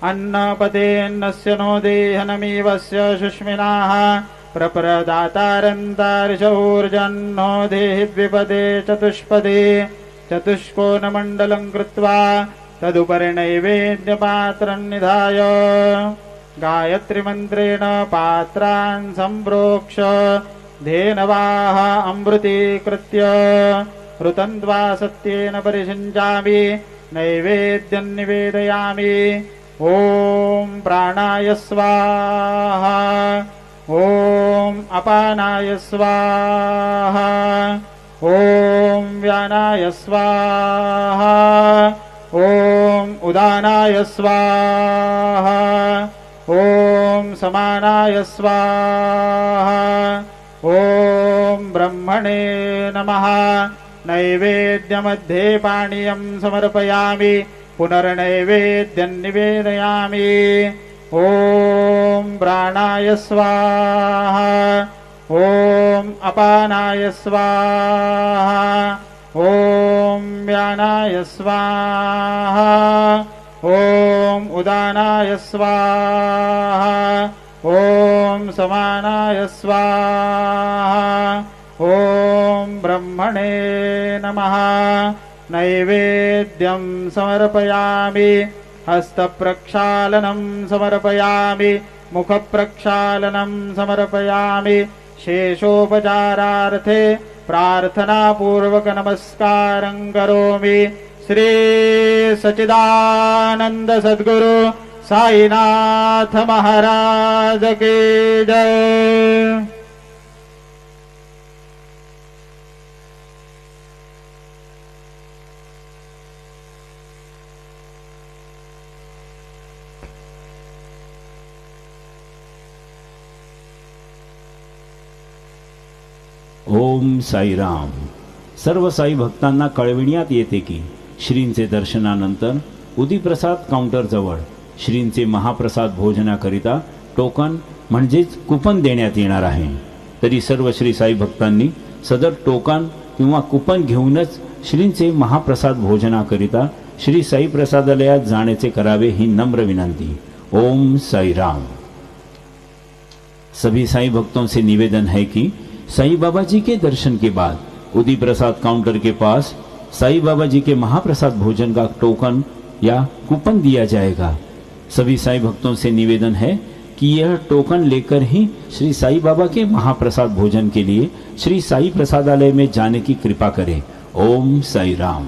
अन्नपतेऽन्नस्य नो देहनमिवस्य सुष्मिनाः प्रप्रदातारन्तार्षौर्जन्नो देहि द्विपदे चतुष्पदे चतुष्कोणमण्डलं कृत्वा तदुपरि नैवेद्यपात्रं निधाय गायत्रीमन्त्रेण पात्रान् सम्प्रोक्ष धेनवाः अमृतीकृत्य ऋतन्त्वा सत्येन परिषिञ्चामि नैवेद्यं निवेदयामि। ॐ प्राणाय स्वाहा, ॐ अपानाय स्वाहा, ॐ व्यानाय स्वाहा, ॐ उदानाय स्वाहा, ॐ समानाय स्वाहा, ॐ ब्रह्मणे नमः। नैवेद्यमध्ये पानीयं समर्पयामि पुनर्नैवेद्यं निवेदयामि। ॐ प्राणाय स्वाहा, ॐ अपानाय स्वाहा, ॐ व्यानाय स्वाहा, ॐ उदानाय स्वाहा, ॐ समानाय स्वाहा, ॐ ब्रह्मणे नमः। नैवेद्यं समर्पयामि, हस्तप्रक्षालनं समर्पयामि, मुखप्रक्षालनं समर्पयामि। शेषोपचारार्थे प्रार्थनापूर्वक नमस्कारं करोमि। श्री सच्चिदानंद सद्गुरु साईनाथ महाराज की जय। ओम साईराम। सर्व साई भक्तांना कळविण्यात येते की श्रींचे दर्शनानंतर उदीप्रसाद काउंटर जवळ श्रींचे महाप्रसाद भोजनाकरिता टोकन म्हणजेच कुपन देण्यात येणार आहे। तरी सर्व श्री साई भक्तांनी सदर टोकन किंवा कुपन घेऊनच श्रींचे महाप्रसाद भोजनाकरिता श्री साई प्रसादालयात जाण्याचे करावे ही नम्र विनंती। ओम साईराम। सभी साई भक्तों से निवेदन है कि साई बाबा जी के दर्शन के बाद उदी प्रसाद काउंटर के पास साई बाबा जी के महाप्रसाद भोजन का टोकन या कूपन दिया जाएगा। सभी साई भक्तों से निवेदन है कि यह टोकन लेकर ही श्री साई बाबा के महाप्रसाद भोजन के लिए श्री साई प्रसादालय में जाने की कृपा करें। ओम साई राम।